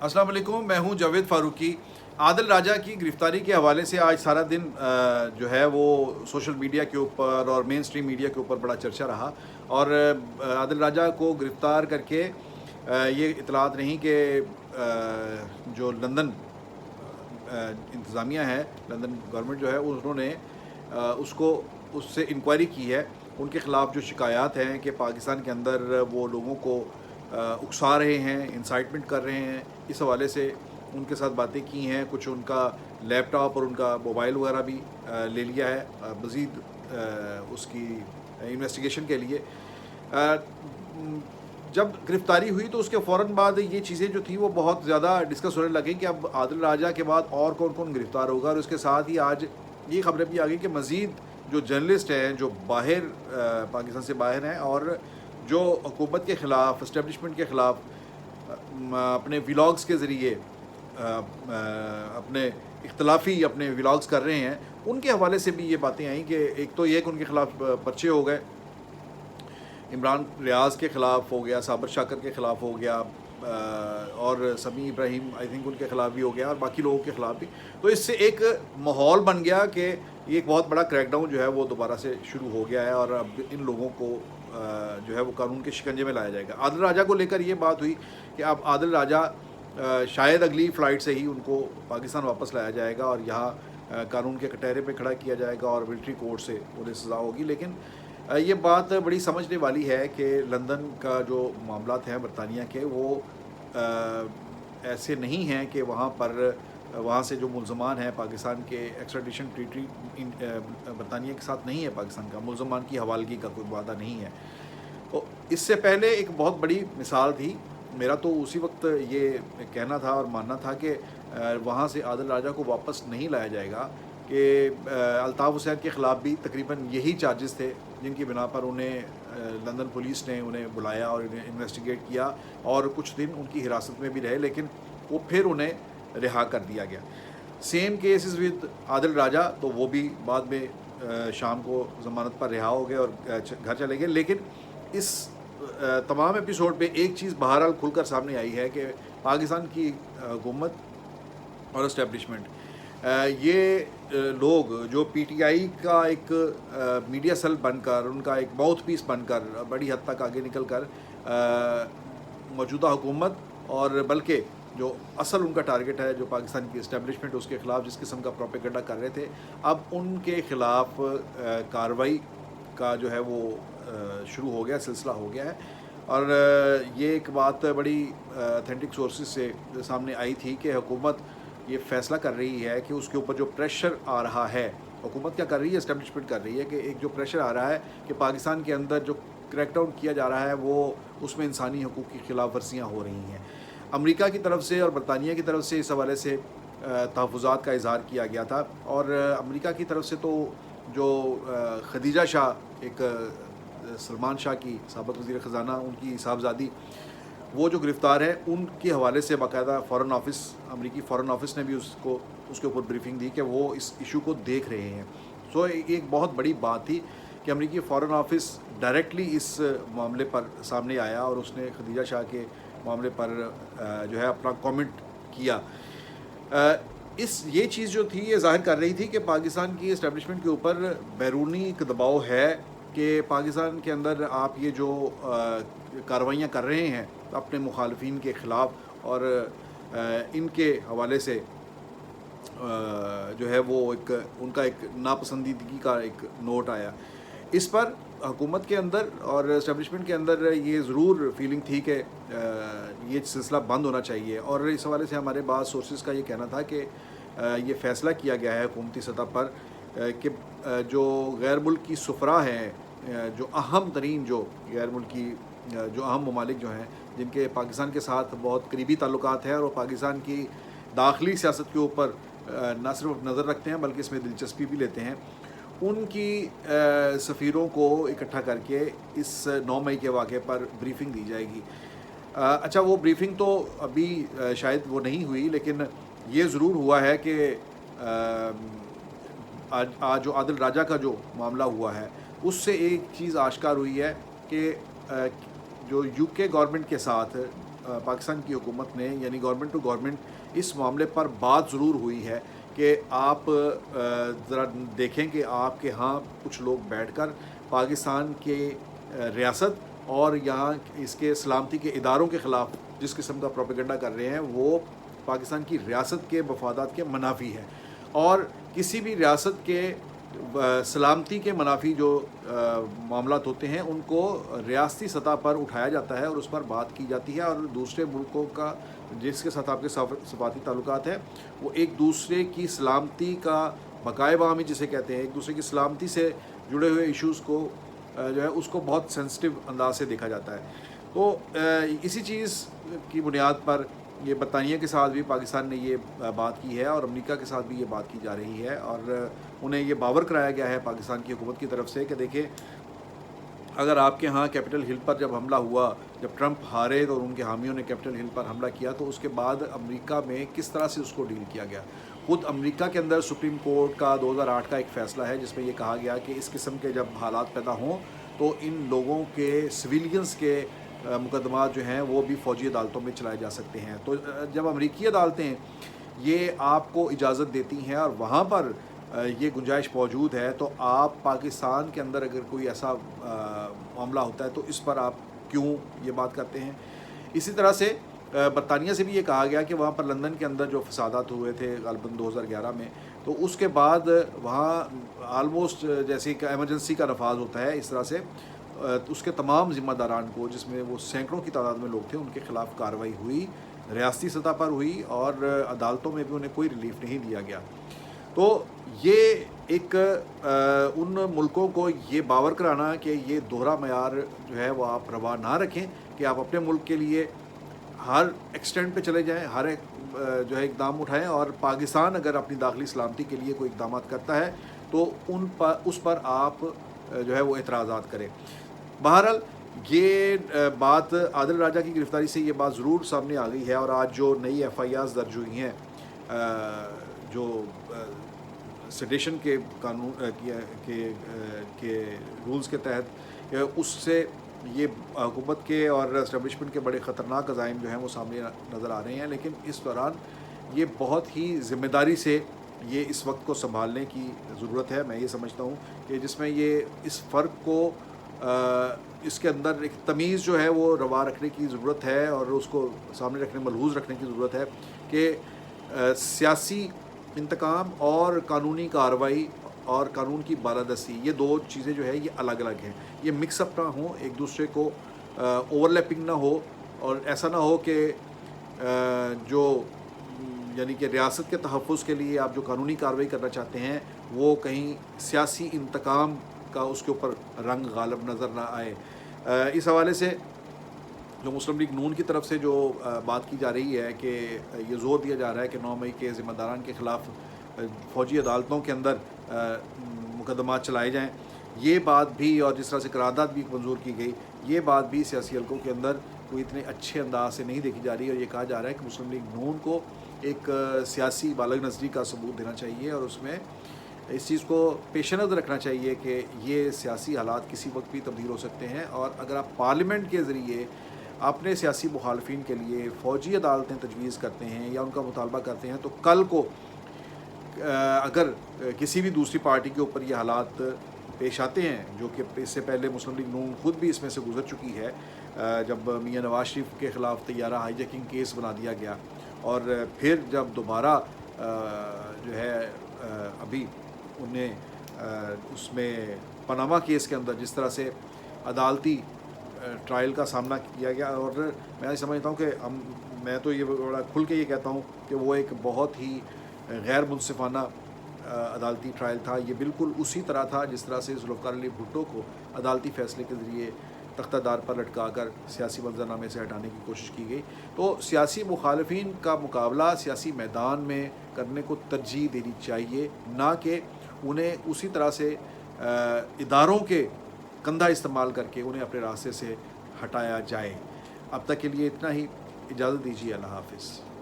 السلام علیکم، میں ہوں جاوید فاروقی۔ عادل راجہ کی گرفتاری کے حوالے سے آج سارا دن جو ہے وہ سوشل میڈیا کے اوپر اور مین سٹریم میڈیا کے اوپر بڑا چرچا رہا، اور عادل راجہ کو گرفتار کر کے یہ اطلاعات رہیں کہ جو لندن انتظامیہ ہے، لندن گورنمنٹ جو ہے، انہوں نے اس سے انکوائری کی ہے، ان کے خلاف جو شکایات ہیں کہ پاکستان کے اندر وہ لوگوں کو اکسا رہے ہیں، انسائٹمنٹ کر رہے ہیں، اس حوالے سے ان کے ساتھ باتیں کی ہیں، کچھ ان کا لیپ ٹاپ اور ان کا موبائل وغیرہ بھی لے لیا ہے مزید اس کی انویسٹیگیشن کے لیے۔ جب گرفتاری ہوئی تو اس کے فوراً بعد یہ چیزیں جو تھیں وہ بہت زیادہ ڈسکس ہونے لگیں کہ اب عادل راجہ کے بعد اور کون کون گرفتار ہوگا، اور اس کے ساتھ ہی آج یہ خبریں بھی آ گئی کہ مزید جو جرنلسٹ ہیں جو باہر پاکستان سے باہر ہیں اور جو حکومت کے خلاف، اسٹیبلشمنٹ کے خلاف اپنے ولاگز کے ذریعے اپنے اپنے ولاگز کر رہے ہیں، ان کے حوالے سے بھی یہ باتیں آئیں کہ ایک تو یہ کہ ان کے خلاف پرچے ہو گئے، عمران ریاض کے خلاف ہو گیا، صابر شاکر کے خلاف ہو گیا، اور سمیع ابراہیم آئی تھنک ان کے خلاف بھی ہو گیا، اور باقی لوگوں کے خلاف بھی۔ تو اس سے ایک ماحول بن گیا کہ یہ ایک بہت بڑا کریک ڈاؤن جو ہے وہ دوبارہ سے شروع ہو گیا ہے، اور اب ان لوگوں کو جو ہے وہ قانون کے شکنجے میں لایا جائے گا۔ عادل راجہ کو لے کر یہ بات ہوئی کہ اب عادل راجہ شاید اگلی فلائٹ سے ہی ان کو پاکستان واپس لایا جائے گا اور یہاں قانون کے کٹہرے پہ کھڑا کیا جائے گا اور ملٹری کورٹ سے انہیں سزا ہوگی۔ لیکن یہ بات بڑی سمجھنے والی ہے کہ لندن کا جو معاملات ہیں برطانیہ کے، وہ ایسے نہیں ہیں کہ وہاں سے جو ملزمان ہیں پاکستان کے ایکسٹریڈیشن ٹریٹی برطانیہ کے ساتھ نہیں ہے، پاکستان کا ملزمان کی حوالگی کا کوئی وعدہ نہیں ہے۔ تو اس سے پہلے ایک بہت بڑی مثال تھی، میرا تو اسی وقت یہ کہنا تھا اور ماننا تھا کہ وہاں سے عادل راجہ کو واپس نہیں لایا جائے گا، کہ الطاف حسین کے خلاف بھی تقریباً یہی چارجز تھے جن کی بنا پر انہیں لندن پولیس نے انہیں بلایا اور انہیں انویسٹیگیٹ کیا، اور کچھ دن ان کی حراست میں بھی رہے، لیکن وہ پھر انہیں رہا کر دیا گیا۔ سیم کیسز ود عادل راجہ، تو وہ بھی بعد میں شام کو ضمانت پر رہا ہو گئے اور گھر چلے گئے۔ لیکن اس تمام ایپیسوڈ پہ ایک چیز بہرحال کھل کر سامنے آئی ہے کہ پاکستان کی حکومت اور اسٹیبلشمنٹ، یہ لوگ جو پی ٹی آئی کا ایک میڈیا سیل بن کر، ان کا ایک باؤتھ پیس بن کر بڑی حد تک آگے نکل کر موجودہ حکومت اور بلکہ جو اصل ان کا ٹارگٹ ہے جو پاکستان کی اسٹیبلشمنٹ، اس کے خلاف جس قسم کا پروپیگنڈا کر رہے تھے، اب ان کے خلاف کارروائی کا جو ہے وہ شروع ہو گیا، سلسلہ ہو گیا ہے۔ اور یہ ایک بات بڑی اتھینٹک سورسز سے سامنے آئی تھی کہ حکومت یہ فیصلہ کر رہی ہے کہ اس کے اوپر جو پریشر آ رہا ہے، حکومت کیا کر رہی ہے، اسٹیبلشمنٹ کر رہی ہے کہ ایک جو پریشر آ رہا ہے کہ پاکستان کے اندر جو کریک ڈاؤن کیا جا رہا ہے وہ اس میں انسانی حقوق کی خلاف ورزیاں ہو رہی ہیں۔ امریکہ کی طرف سے اور برطانیہ کی طرف سے اس حوالے سے تحفظات کا اظہار کیا گیا تھا، اور امریکہ کی طرف سے تو جو خدیجہ شاہ، ایک سلمان شاہ کی سابق وزیر خزانہ، ان کی صاحبزادی، وہ جو گرفتار ہے، ان کے حوالے سے باقاعدہ فارن آفس، امریکی فارن آفس نے بھی اس کے اوپر بریفنگ دی کہ وہ اس ایشو کو دیکھ رہے ہیں۔ سو ایک بہت بڑی بات تھی کہ امریکی فارن آفس ڈائریکٹلی اس معاملے پر سامنے آیا اور اس نے خدیجہ شاہ کے معاملے پر جو ہے اپنا کامنٹ کیا۔ یہ چیز جو تھی یہ ظاہر کر رہی تھی کہ پاکستان کی اسٹیبلشمنٹ کے اوپر بیرونی ایک دباؤ ہے کہ پاکستان کے اندر آپ یہ جو کارروائیاں کر رہے ہیں اپنے مخالفین کے خلاف، اور ان کے حوالے سے جو ہے وہ ان کا ایک ناپسندیدگی کا ایک نوٹ آیا۔ اس پر حکومت کے اندر اور اسٹیبلشمنٹ کے اندر یہ ضرور فیلنگ تھی کہ یہ سلسلہ بند ہونا چاہیے، اور اس حوالے سے ہمارے بعض سورسز کا یہ کہنا تھا کہ یہ فیصلہ کیا گیا ہے حکومتی سطح پر کہ جو غیر ملکی سفراء ہیں، جو اہم ترین جو غیر ملکی جو اہم ممالک جو ہیں جن کے پاکستان کے ساتھ بہت قریبی تعلقات ہیں اور وہ پاکستان کی داخلی سیاست کے اوپر نہ صرف نظر رکھتے ہیں بلکہ اس میں دلچسپی بھی لیتے ہیں، ان کی سفیروں کو اکٹھا کر کے اس 9 مئی کے واقعے پر بریفنگ دی جائے گی۔ اچھا، وہ بریفنگ تو ابھی شاید وہ نہیں ہوئی، لیکن یہ ضرور ہوا ہے کہ آج جو عادل راجہ کا جو معاملہ ہوا ہے اس سے ایک چیز آشکار ہوئی ہے کہ جو یو کے گورنمنٹ کے ساتھ पाकिस्तान की हुकूमत ने यानी गवर्नमेंट टू गवर्नमेंट इस मामले पर बात ज़रूर हुई है कि आप ज़रा देखें कि आपके यहाँ कुछ लोग बैठकर पाकिस्तान के रियासत और यहाँ इसके सलामती के इदारों के ख़िलाफ़ जिस किस्म का प्रोपेगेंडा कर रहे हैं वो पाकिस्तान की रियासत के मफादात के मुनाफी है, और किसी भी रियासत के सलामती के मुनाफी जो मामलात होते हैं उनको रियासती सतह पर उठाया जाता है और उस पर बात की जाती है, और दूसरे मुल्कों का जिसके साथ आपके सफारती ताल्लुकात हैं वो एक दूसरे की सलामती का बकाए बामी जिसे कहते हैं, एक दूसरे की सलामती से जुड़े हुए इश्यूज़ को जो है उसको बहुत सेंसिटिव अंदाज से देखा जाता है। तो इसी चीज़ की बुनियाद पर ये बरतानिया के साथ भी पाकिस्तान ने ये बात की है और अमेरिका के साथ भी ये बात की जा रही है, और उन्हें ये बावर कराया गया है पाकिस्तान की हुकूमत की तरफ से कि देखिए अगर आपके यहाँ कैपिटल हिल पर जब हमला हुआ, जब ट्रंप हारे तो उनके हामियों ने कैपिटल हिल पर हमला किया, तो उसके बाद अमेरिका में किस तरह से उसको डील किया गया। खुद अमेरिका के अंदर सुप्रीम कोर्ट का 2008 का एक फ़ैसला है जिसमें ये कहा गया कि इस किस्म के जब हालात पैदा हों तो इन लोगों के सिविलियंस के मुकदमात जो हैं वो भी फ़ौजी अदालतों में चलाए जा सकते हैं। तो जब अमेरिकी अदालतें ये आपको इजाज़त देती हैं और वहाँ पर ये गुंजाइश मौजूद है, तो आप पाकिस्तान के अंदर अगर कोई ऐसा मामला होता है तो इस पर आप क्यों ये बात करते हैं। इसी तरह से बरतानिया से भी ये कहा गया कि वहाँ पर लंदन के अंदर जो फसादात हुए थे ग़ालिबन 2011 में, तो उसके बाद वहाँ आलमोस्ट जैसे कि एमरजेंसी का नफाज होता है, इस तरह से उसके तमाम ज़िम्मेदारान को, जिसमें वो सैकड़ों की तादाद में लोग थे, उनके ख़िलाफ़ कार्रवाई हुई, रियासती सतह पर हुई, और अदालतों में भी उन्हें कोई रिलीफ नहीं दिया गया। तो ये एक उन मुल्कों को ये बावर कराना कि ये दोहरा मयार जो है वो आप रवा ना रखें, कि आप अपने मुल्क के लिए हर एक्सटेंट पे चले जाएं, हर एक जो है इकदाम उठाएं, और पाकिस्तान अगर अपनी दाखिली सलामती के लिए कोई इकदाम करता है तो उस पर आप जो है वो एतराज़ात करें। बहरहाल ये बात आदिल राजा की गिरफ़्तारी से ये बात ज़रूर सामने आ गई है, और आज जो नई FIRs दर्ज हुई हैं जो सेडेशन के कानून के रूल्स के तहत, उससे ये हुकूमत के और एस्टेब्लिशमेंट के बड़े ख़तरनाक अज़ाइम जो हैं वो सामने नज़र आ रहे हैं। लेकिन इस दौरान ये बहुत ही ज़िम्मेदारी से ये इस वक्त को संभालने की ज़रूरत है। मैं ये समझता हूँ कि जिसमें ये इस फ़र्क को इसके अंदर एक तमीज़ जो है वो रवा रखने की ज़रूरत है, और उसको सामने रखने, मलहूज़ रखने की ज़रूरत है कि सियासी इंतकाम और कानूनी कार्रवाई और कानून की बालादस्ती, ये दो चीज़ें जो है ये अलग अलग हैं। ये मिक्सअप ना हो, एक दूसरे को ओवरलैपिंग ना हो, और ऐसा ना हो कि जो यानी कि रियासत के तहफ़्फ़ुज़ के लिए आप जो कानूनी कार्रवाई करना चाहते हैं वो कहीं सियासी इंतकाम का उसके ऊपर रंग गालिब नज़र ना आए। इस हवाले से जो मुस्लिम लीग नून की तरफ से जो बात की जा रही है कि ये ज़ोर दिया जा रहा है कि 9 मई के ज़िम्मेदारान के ख़िलाफ़ फ़ौजी अदालतों के अंदर मुकदमात चलाए जाएँ, ये बात भी, और जिस तरह से करारदाद भी मंजूर की गई, ये बात भी सियासी हलकों के अंदर कोई इतने अच्छे अंदाज से नहीं देखी जा रही है। और ये कहा जा रहा है कि मुस्लिम लीग नून को एक सियासी बालग नज़री का सबूत देना चाहिए, और उसमें इस चीज़ को पेश नज़र रखना चाहिए कि ये सियासी हालात किसी वक्त भी तब्दील हो सकते हैं, और अगर आप पार्लियामेंट के ज़रिए अपने सियासी मुखालफिन के लिए फ़ौजी अदालतें तजवीज़ करते हैं या उनका मुतालबा करते हैं, तो कल को अगर किसी भी दूसरी पार्टी के ऊपर ये हालात पेश आते हैं, जो कि इससे पहले मुस्लिम लीग नून खुद भी इसमें से गुजर चुकी है, जब मियां नवाज शरीफ के ख़िलाफ़ तैयारा हाईजैकिंग केस बना दिया गया, और फिर जब दोबारा जो है अभी उन्हें उसमें पनामा केस के अंदर जिस तरह से अदालती ट्रायल का सामना किया गया, और मैं समझता हूँ कि मैं तो ये बड़ा खुल के ये कहता हूँ कि वो एक बहुत ही गैर मुनसिफाना अदालती ट्रायल था। ये बिल्कुल उसी तरह था जिस तरह से जुल्फ़िकार अली भुट्टो को अदालती फ़ैसले के ज़रिए तख्तादार पर लटका कर सियासी मंजरनामे से हटाने की कोशिश की गई। तो सियासी मुखालफिन का मुकाबला सियासी मैदान में करने को तरजीह देनी चाहिए, ना कि उन्हें उसी तरह से इदारों के कंधा इस्तेमाल करके उन्हें अपने रास्ते से हटाया जाए। अब तक के लिए इतना ही, इजाज़त दीजिए। अल्लाह हाफ़िज़।